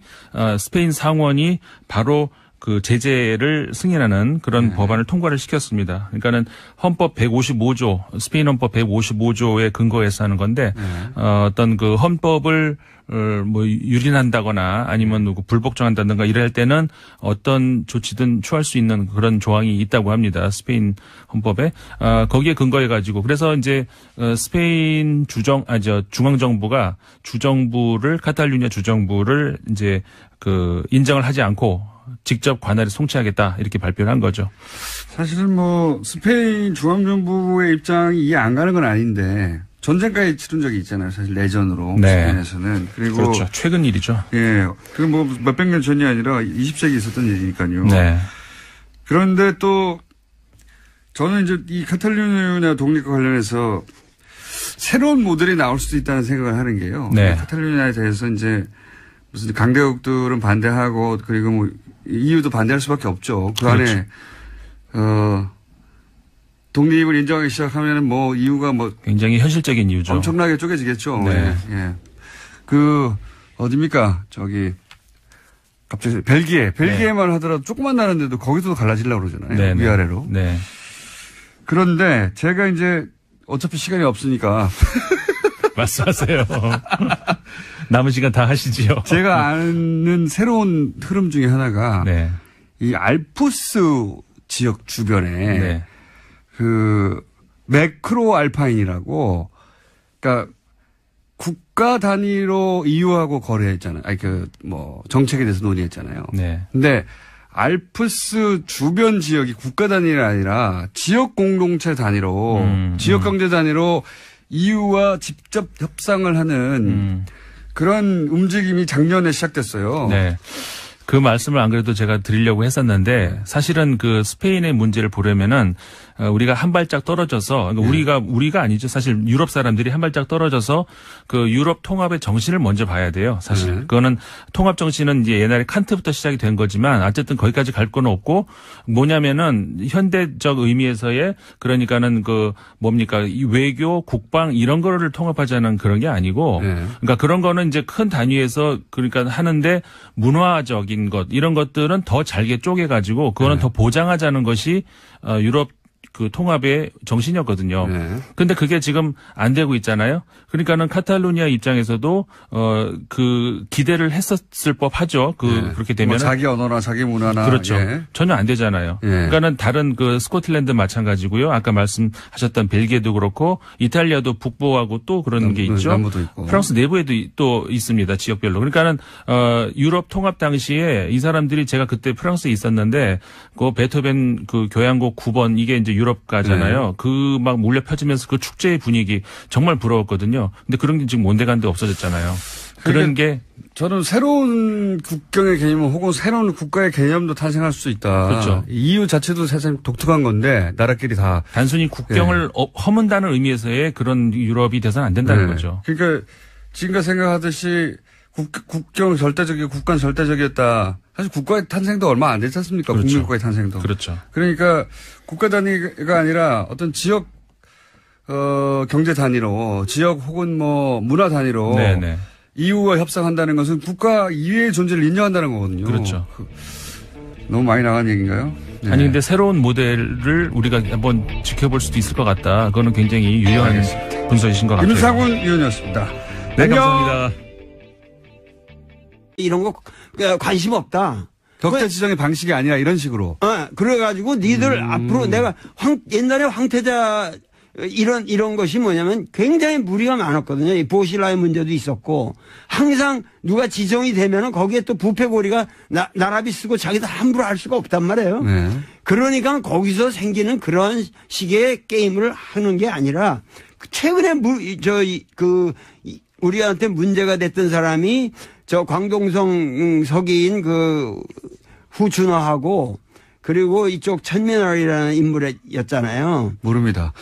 스페인 상원이 바로 그 제재를 승인하는 그런 법안을 통과를 시켰습니다. 그러니까는 헌법 155조, 스페인 헌법 155조에 근거해서 하는 건데, 어떤 그 헌법을 뭐 유린한다거나 아니면 불복종한다든가 이럴 때는 어떤 조치든 취할 수 있는 그런 조항이 있다고 합니다. 스페인 헌법에. 거기에 근거해 가지고 그래서 이제 스페인 중앙정부가 주정부를 카탈루냐 주정부를 이제 그 인정을 하지 않고 직접 관할에 송치하겠다 이렇게 발표를 한 거죠. 사실은 뭐 스페인 중앙정부의 입장이 이해 안 가는 건 아닌데 전쟁까지 치른 적이 있잖아요. 사실 내전으로 스페인에서는. 그리고 그렇죠. 최근 일이죠. 예, 그 뭐 몇백 년 전이 아니라 20세기 있었던 일이니까요. 네. 그런데 또 저는 이제 이 카탈루냐 독립과 관련해서 새로운 모델이 나올 수도 있다는 생각을 하는 게요. 네. 카탈루냐에 대해서 이제 무슨 강대국들은 반대하고 그리고 뭐 EU도 반대할 수밖에 없죠. 그 그렇죠. 안에 독립을 인정하기 시작하면은 뭐 이유가 뭐 굉장히 현실적인 이유죠. 엄청나게 쪼개지겠죠. 네. 예. 그 어디입니까? 저기 갑자기 벨기에만 하더라도 조금만 나는데도 거기서도 갈라지려고 그러잖아요. 네네. 위아래로. 네. 그런데 제가 이제 어차피 시간이 없으니까 말씀하세요. 남은 시간 다 하시지요. 제가 아는 새로운 흐름 중에 하나가 네. 이 알프스 지역 주변에 네. 그 매크로 알파인이라고 그러니까 국가 단위로 EU하고 거래했잖아요. 아니 그 뭐 정책에 대해서 논의했잖아요. 네. 근데 알프스 주변 지역이 국가 단위가 아니라 지역 공동체 단위로 지역 경제 단위로 EU와 직접 협상을 하는 그런 움직임이 작년에 시작됐어요. 네. 그 말씀을 안 그래도 제가 드리려고 했었는데 사실은 그 스페인의 문제를 보려면은 우리가 한 발짝 떨어져서 그러니까 우리가 아니죠. 사실 유럽 사람들이 한 발짝 떨어져서 그 유럽 통합의 정신을 먼저 봐야 돼요. 사실 그거는 통합 정신은 이제 옛날에 칸트부터 시작이 된 거지만 어쨌든 거기까지 갈 건 없고 뭐냐면은 현대적 의미에서의 그러니까는 그 뭡니까 이 외교, 국방 이런 거를 통합하자는 그런 게 아니고 그러니까 그런 거는 이제 큰 단위에서 그러니까 하는데 문화적인 것 이런 것들은 더 잘게 쪼개 가지고 그거는 더 보장하자는 것이 유럽 그 통합의 정신이었거든요. 그런데 그게 지금 안 되고 있잖아요. 그러니까는 카탈루니아 입장에서도 그 기대를 했었을 법하죠. 그렇게 되면 뭐 자기 언어나 자기 문화나 그렇죠. 전혀 안 되잖아요. 그러니까는 다른 그 스코틀랜드 마찬가지고요. 아까 말씀하셨던 벨기에도 그렇고 이탈리아도 북부하고 또 그런 게 있죠. 남부도 있고. 프랑스 내부에도 또 있습니다. 지역별로. 그러니까는 유럽 통합 당시에 이 사람들이 제가 그때 프랑스에 있었는데 그 베토벤 그 교향곡 9번 이게 이제 유럽 가잖아요. 그 막 몰려 펴지면서 그 축제의 분위기 정말 부러웠거든요. 근데 그런 게 지금 온데간데 없어졌잖아요. 그런 게 저는 새로운 국경의 개념 혹은 새로운 국가의 개념도 탄생할 수 있다. 그렇죠. EU 자체도 사실 독특한 건데 나라끼리 다 단순히 국경을 허문다는 의미에서의 그런 유럽이 돼서는 안 된다는 거죠. 그러니까 지금까지 생각하듯이 국경 절대적이고 국가는 절대적이었다. 사실 국가의 탄생도 얼마 안 됐지 않습니까? 그렇죠. 국민국가의 탄생도. 그렇죠. 그러니까 국가 단위가 아니라 어떤 지역 경제 단위로 지역 혹은 뭐 문화 단위로 네네. EU와 협상한다는 것은 국가 이외의 존재를 인정한다는 거거든요. 그렇죠. 너무 많이 나간 얘기인가요? 네. 아니 근데 새로운 모델을 우리가 한번 지켜볼 수도 있을 것 같다. 그거는 굉장히 유용한 분석이신 것 같아요. 김상훈 의원이었습니다. 네, 안녕. 감사합니다. 이런 거 관심 없다. 격자 지정의 방식이 아니라 이런 식으로. 그래가지고 니들 앞으로 내가 옛날에 황태자 이런 것이 뭐냐면 굉장히 무리가 많았거든요. 이 보실라의 문제도 있었고 항상 누가 지정이 되면은 거기에 또 부패고리가 나라비 쓰고 자기도 함부로 할 수가 없단 말이에요. 네. 그러니까 거기서 생기는 그런 식의 게임을 하는 게 아니라 최근에 우리한테 문제가 됐던 사람이 저 광동성 서기인 그 후춘화하고 그리고 이쪽 천민월이라는 인물이었잖아요. 모릅니다.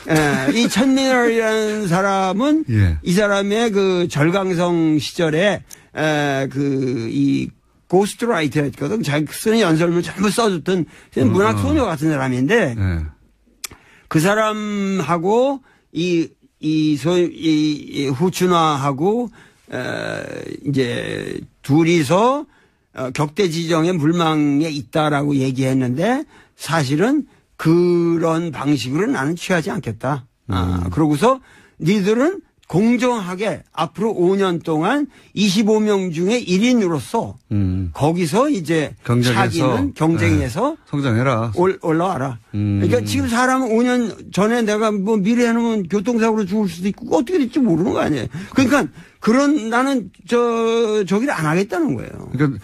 이 천민월이라는 사람은 이 사람의 그 절강성 시절에 이 고스트라이터였거든. 자기 쓰는 연설문을 전부 써줬던 문학 소녀 같은 사람인데 그 사람하고 이 후춘화하고 이제 둘이서 격대 지정의 물망에 있다라고 얘기했는데 사실은 그런 방식으로 나는 취하지 않겠다. 그러고서 니들은 공정하게 앞으로 5년 동안 25명 중에 1인으로서 거기서 이제 차기는 경쟁에서 성장해라. 올라와라. 그러니까 지금 사람은 5년 전에 내가 뭐 미래 해놓으면 교통사고로 죽을 수도 있고 어떻게 될지 모르는 거 아니에요. 그러니까 그런 나는 저기를 안 하겠다는 거예요. 그러니까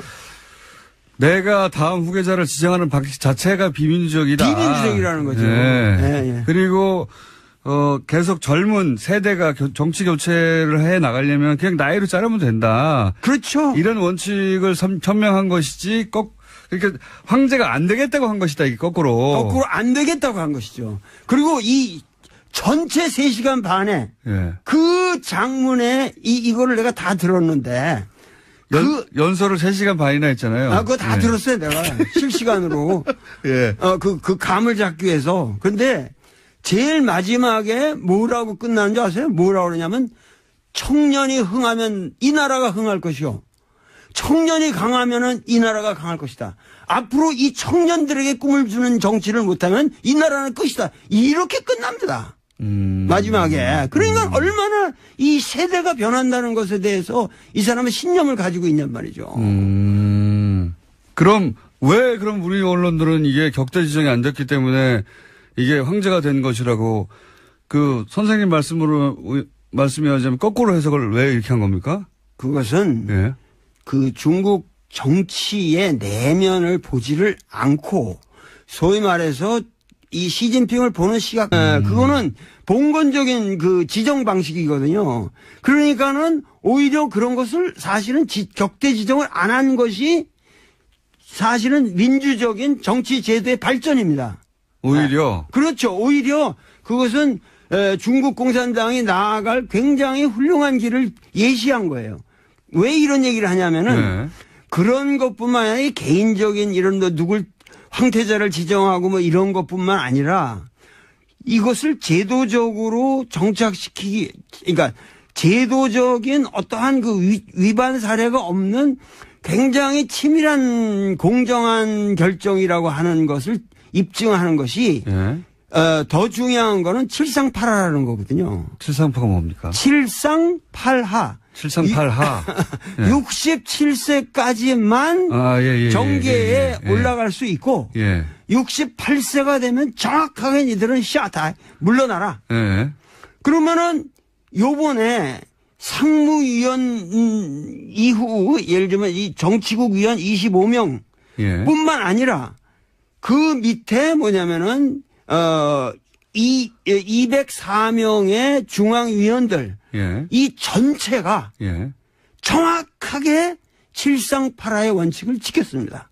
내가 다음 후계자를 지정하는 방식 자체가 비민주적이다. 비민주적이라는 거죠. 예. 그리고 계속 젊은 세대가 정치 교체를 해 나가려면 그냥 나이로 자르면 된다. 그렇죠. 이런 원칙을 천명한 것이지 그러니까 황제가 안 되겠다고 한 것이다. 이게 거꾸로 안 되겠다고 한 것이죠. 그리고 이 전체 3시간 반에 그 장문에 이거를 내가 다 들었는데 연설을 3시간 반이나 했잖아요. 그거 다 들었어요, 내가. 실시간으로. 그 감을 잡기 위해서. 근데 제일 마지막에 뭐라고 끝나는 줄 아세요? 뭐라고 그러냐면 청년이 흥하면 이 나라가 흥할 것이요. 청년이 강하면은 이 나라가 강할 것이다. 앞으로 이 청년들에게 꿈을 주는 정치를 못하면 이 나라는 끝이다. 이렇게 끝납니다. 마지막에. 그러니까 얼마나 이 세대가 변한다는 것에 대해서 이 사람은 신념을 가지고 있냔 말이죠. 그럼 우리 언론들은 이게 격대 지정이 안 됐기 때문에 이게 황제가 된 것이라고 그 선생님 말씀이 하자면 거꾸로 해석을 왜 이렇게 한 겁니까? 그것은 그 중국 정치의 내면을 보지를 않고 소위 말해서 이 시진핑을 보는 시각, 그거는 봉건적인 그 지정 방식이거든요. 그러니까는 오히려 그런 것을 사실은 격대 지정을 안 한 것이 사실은 민주적인 정치 제도의 발전입니다. 오히려? 그렇죠. 오히려 그것은 중국 공산당이 나아갈 굉장히 훌륭한 길을 예시한 거예요. 왜 이런 얘기를 하냐면은 그런 것뿐만 아니라 개인적인 이런 누굴 황태자를 지정하고 뭐 이런 것뿐만 아니라 이것을 제도적으로 정착시키기, 그러니까 제도적인 어떠한 그 위반 사례가 없는 굉장히 치밀한 공정한 결정이라고 하는 것을 입증하는 것이 더 중요한 거는 칠상팔하라는 거거든요. 칠상파가 뭡니까? 칠상팔하. 67세까지만 정계에 올라갈 수 있고 68세가 되면 정확하게 니들은 다 물러나라. 그러면은 요번에 상무위원 이후 예를 들면 이 정치국 위원 25명 뿐만 아니라 그 밑에 뭐냐면은 204명의 중앙위원들 이 전체가 정확하게 칠상팔하의 원칙을 지켰습니다.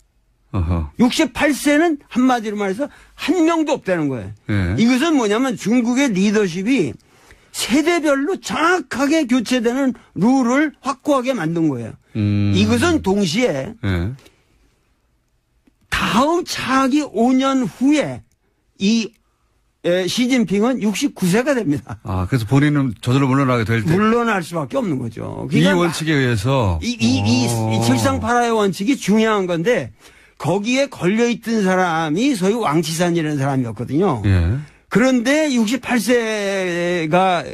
68세는 한마디로 말해서 한 명도 없다는 거예요. 이것은 뭐냐면 중국의 리더십이 세대별로 정확하게 교체되는 룰을 확고하게 만든 거예요. 이것은 동시에 다음 차기 5년 후에 이 시진핑은 69세가 됩니다. 그래서 본인은 저절로 물러나게 될 때. 물러날 수밖에 없는 거죠. 그러니까 이 원칙에 의해서. 이 칠상팔하의 원칙이 중요한 건데 거기에 걸려있던 사람이 소위 왕치산이라는 사람이었거든요. 그런데 68세가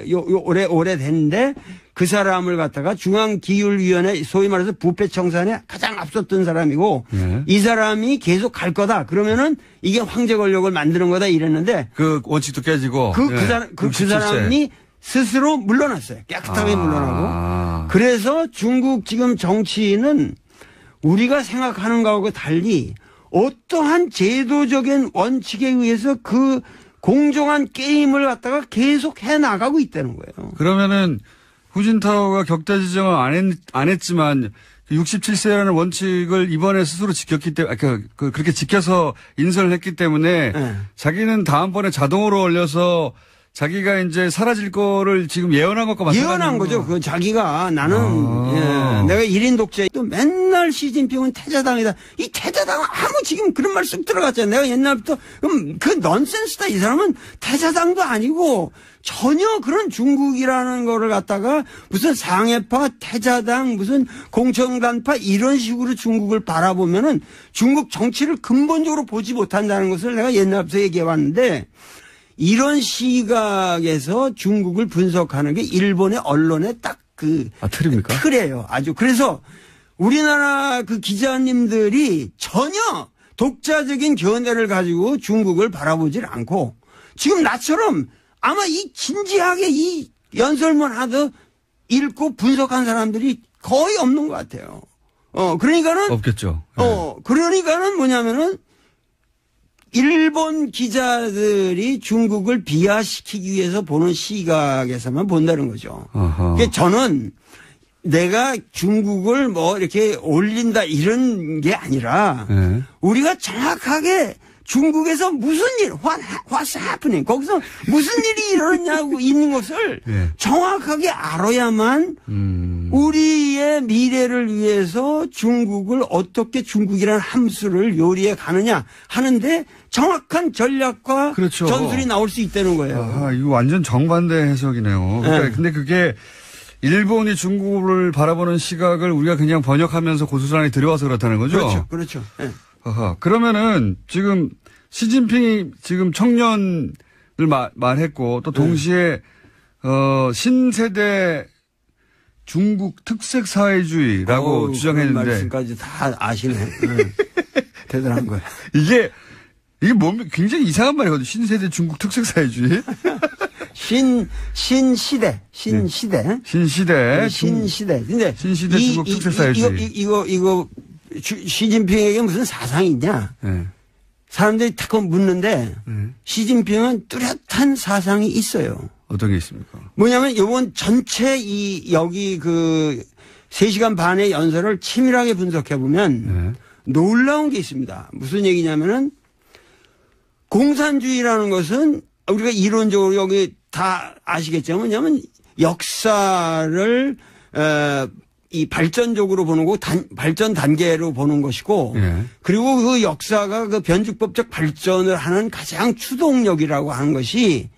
올해 됐는데 그 사람을 갖다가 중앙기율위원회 소위 말해서 부패청산에 가장 앞섰던 사람이고 이 사람이 계속 갈 거다. 그러면은 이게 황제 권력을 만드는 거다 이랬는데 그 원칙도 깨지고 그 사람이 스스로 물러났어요. 깨끗하게 물러나고. 그래서 중국 지금 정치는 우리가 생각하는 거하고 달리 어떠한 제도적인 원칙에 의해서 그 공정한 게임을 갖다가 계속 해나가고 있다는 거예요. 그러면은 후진타오가 격대 지정을 안 했지만 67세라는 원칙을 이번에 스스로 지켰기 때문에 그렇게 지켜서 인선을 했기 때문에 자기는 다음번에 자동으로 올려서 자기가 이제 사라질 거를 지금 예언한 것과 마찬가지로. 예언한 거죠. 그 자기가 나는 내가 1인 독재 또 맨날 시진핑은 태자당이다. 이 태자당은 아무 지금 그런 말 쑥 들어갔잖아요. 내가 옛날부터 그 넌센스다. 이 사람은 태자당도 아니고 전혀 그런 중국이라는 거를 갖다가 무슨 상해파, 태자당, 무슨 공청단파 이런 식으로 중국을 바라보면은 중국 정치를 근본적으로 보지 못한다는 것을 내가 옛날부터 얘기해 왔는데 이런 시각에서 중국을 분석하는 게 일본의 언론의 딱 틀입니까? 틀이에요. 아주. 그래서 우리나라 그 기자님들이 전혀 독자적인 견해를 가지고 중국을 바라보질 않고 지금 나처럼 아마 이 진지하게 이 연설문 하듯 읽고 분석한 사람들이 거의 없는 것 같아요. 그러니까는. 없겠죠. 그러니까는 뭐냐면은 일본 기자들이 중국을 비하시키기 위해서 보는 시각에서만 본다는 거죠. 그러니까 저는 내가 중국을 뭐 이렇게 올린다 이런 게 아니라 우리가 정확하게 중국에서 무슨 일, what's happening, 거기서 무슨 일이 일어났냐고 있는 것을 정확하게 알아야만 우리의 미래를 위해서 중국을 어떻게 중국이라는 함수를 요리해 가느냐 하는데 정확한 전략과 그렇죠. 전술이 나올 수 있다는 거예요. 이거 완전 정반대 해석이네요. 그러니까 근데 그게 일본이 중국을 바라보는 시각을 우리가 그냥 번역하면서 고스란히 들여와서 그렇다는 거죠? 그렇죠. 그렇죠. 네. 그러면은 지금 시진핑이 지금 청년을 말했고 또 동시에 신세대 중국 특색 사회주의라고 주장했는데 그런 말씀까지 다 아시네. 대단한 거예요. 이게 굉장히 이상한 말이거든요. 신세대 중국 특색 사회주의. 신시대. 신시대. 근데 신시대 중국 특색 사회주의. 이거 시진핑에게 무슨 사상이 있냐? 사람들이 탁 묻는데 시진핑은 뚜렷한 사상이 있어요. 어떤 게 있습니까? 뭐냐면 요번 전체 여기 3시간 반의 연설을 치밀하게 분석해 보면 놀라운 게 있습니다. 무슨 얘기냐면은 공산주의라는 것은 우리가 이론적으로 여기 다 아시겠지만 뭐냐면 역사를 이 발전적으로 보는 거 발전 단계로 보는 것이고 그리고 그 역사가 그 변주법적 발전을 하는 가장 추동력이라고 하는 것이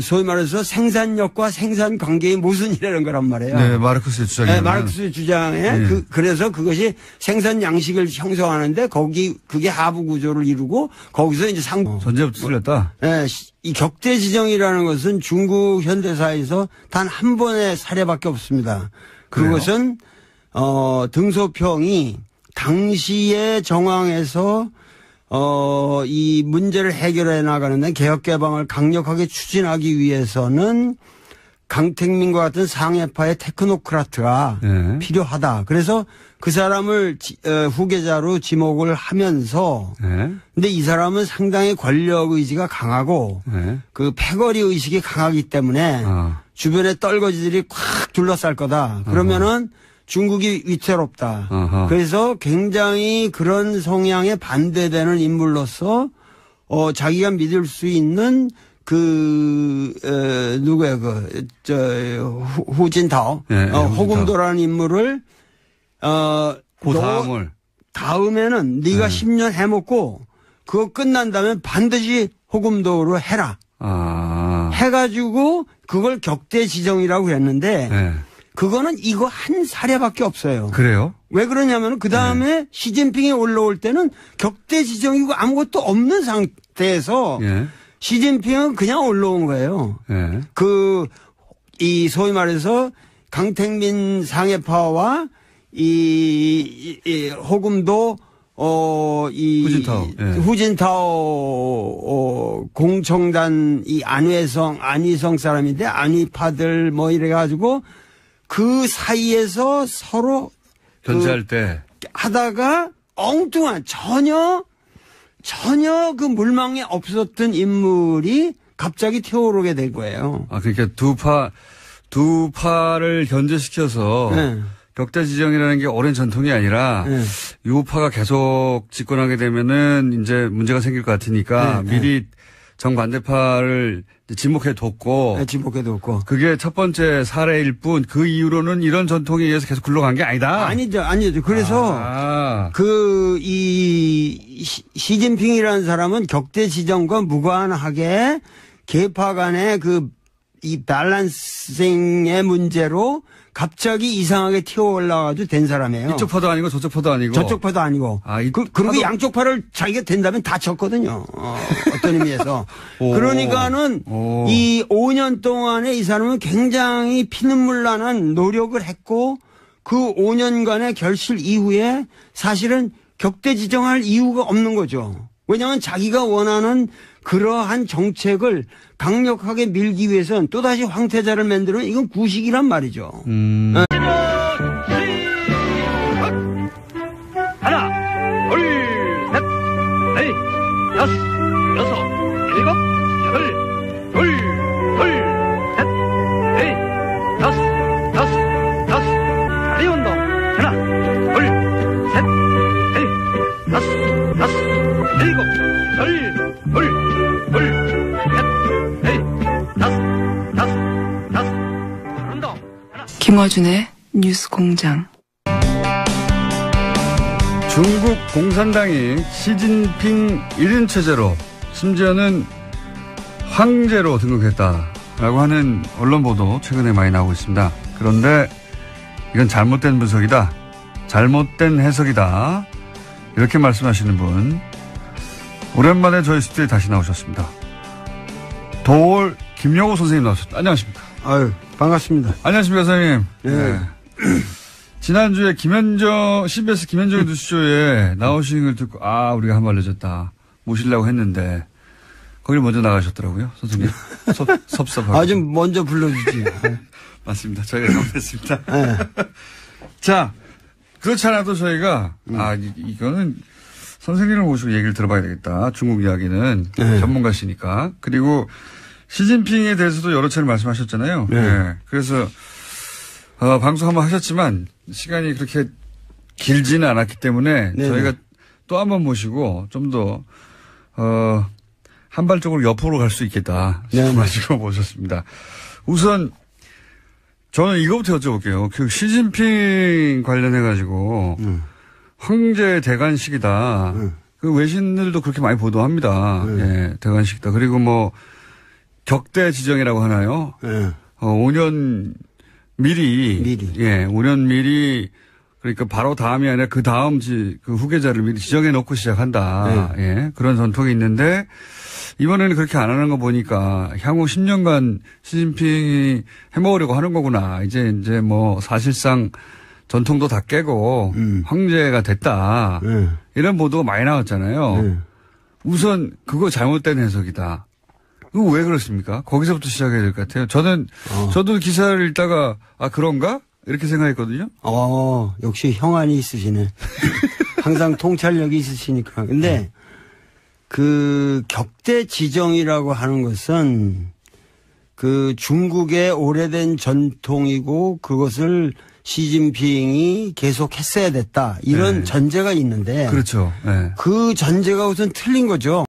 소위 말해서 생산력과 생산 관계의 모순이라는 거란 말이에요. 네, 마르크스의 주장이에요. 네, 마르크스의 주장에 그래서 그것이 생산 양식을 형성하는데 그게 하부 구조를 이루고 거기서 이제 전제부터 틀렸다. 네, 이 격대 지정이라는 것은 중국 현대사에서 단 한 번의 사례밖에 없습니다. 그것은 등소평이 당시의 정황에서 이 문제를 해결해 나가는데 개혁개방을 강력하게 추진하기 위해서는 강택민과 같은 상해파의 테크노크라트가 필요하다. 그래서 그 사람을 후계자로 지목을 하면서 근데 이 사람은 상당히 권력의지가 강하고 그 패거리 의식이 강하기 때문에 주변에 떨거지들이 콱 둘러쌀 거다. 그러면은 중국이 위태롭다. 그래서 굉장히 그런 성향에 반대되는 인물로서 자기가 믿을 수 있는 누구야 후진타오 호금도라는 인물을 다음에는 네가 10년 해먹고 그거 끝난 다음에 반드시 호금도로 해라. 해가지고 그걸 격대 지정이라고 했는데 그거는 이거 한 사례밖에 없어요. 그래요? 왜 그러냐면 그 다음에 시진핑이 올라올 때는 격대 지정이고 아무것도 없는 상태에서 시진핑은 그냥 올라온 거예요. 이 소위 말해서 강택민 상해파와 이 호금도 후진타오 공청단 이 안희성 사람인데 안희파들 뭐 이래가지고 그 사이에서 서로 견제할 때 하다가 엉뚱한 전혀 그 물망에 없었던 인물이 갑자기 튀어오르게 된 거예요. 그러니까 두 파를 견제시켜서 격대 지정이라는 게 오랜 전통이 아니라 이 파가 계속 집권하게 되면은 이제 문제가 생길 것 같으니까 미리 정반대파를 지목해 뒀고. 네, 지목해 뒀고. 그게 첫 번째 사례일 뿐 그 이후로는 이런 전통에 의해서 계속 굴러간 게 아니다. 아니죠. 그래서 시진핑이라는 사람은 격대 지정과 무관하게 계파 간의 이 밸런싱의 문제로 갑자기 이상하게 튀어 올라가도 된 사람이에요. 이쪽 파도 아니고 저쪽 파도 아니고. 저쪽 파도 아니고. 그리고 양쪽 파를 자기가 된다면 다 쳤거든요. 어떤 의미에서. 그러니까는 이 5년 동안에 이 사람은 굉장히 피눈물 나는 노력을 했고 그 5년간의 결실 이후에 사실은 격대 지정할 이유가 없는 거죠. 왜냐하면 자기가 원하는 그러한 정책을 강력하게 밀기 위해서는 또다시 황태자를 만들면 이건 구식이란 말이죠. 하나, 둘, 셋, 넷, 다섯, 여섯, 일곱, 여덟, 둘, 셋, 넷, 다섯, 다리 운동. 하나, 둘, 셋, 넷, 다섯, 일곱, 여덟, 둘, 셋, 넷, 다섯, 운동. 하나. 김어준의 뉴스 공장. 중국 공산당이 시진핑 1인 체제로 심지어는 황제로 등극했다라고 하는 언론 보도 최근에 많이 나오고 있습니다. 그런데 이건 잘못된 분석이다. 잘못된 해석이다. 이렇게 말씀하시는 분 오랜만에 저희 스튜디오에 다시 나오셨습니다. 도올 김영호 선생님 나오셨습니다. 안녕하십니까? 아유, 반갑습니다. 안녕하십니까, 선생님. 네. 지난주에 CBS 김현정의 뉴스쇼에 나오신 걸 듣고, 우리가 한 말 늦었다. 모시려고 했는데, 거길 먼저 나가셨더라고요, 선생님. 섭섭하고. 좀 먼저 불러주지. 맞습니다. 저희가 잘못했습니다. 네. 자, 그렇지 않아도 저희가, 이거는 선생님을 모시고 얘기를 들어봐야 되겠다. 중국 이야기는 전문가시니까. 그리고 시진핑에 대해서도 여러 차례 말씀하셨잖아요. 네. 그래서, 방송 한번 하셨지만 시간이 그렇게 길지는 않았기 때문에 저희가 또 한 번 모시고 좀 더 한발적으로 옆으로 갈 수 있겠다 싶어가지고 모셨습니다. 우선 저는 이거부터 여쭤볼게요. 그 시진핑 관련해가지고 황제 대관식이다. 그 외신들도 그렇게 많이 보도합니다. 예, 대관식이다. 그리고 뭐 격대 지정이라고 하나요? 5년 미리. 예, 5년 미리, 그러니까 바로 다음이 아니라 그 다음 그 후계자를 미리 지정해 놓고 시작한다. 예, 그런 전통이 있는데, 이번에는 그렇게 안 하는 거 보니까 향후 10년간 시진핑이 해먹으려고 하는 거구나. 이제 뭐 사실상 전통도 다 깨고 황제가 됐다. 이런 보도가 많이 나왔잖아요. 우선 그거 잘못된 해석이다. 그거 왜 그렇습니까? 거기서부터 시작해야 될 것 같아요. 저도 기사를 읽다가, 그런가? 이렇게 생각했거든요. 역시 형안이 있으시네. 항상 통찰력이 있으시니까. 근데, 그 격대 지정이라고 하는 것은 그 중국의 오래된 전통이고 그것을 시진핑이 계속 했어야 됐다. 이런 전제가 있는데. 그렇죠. 그 전제가 우선 틀린 거죠.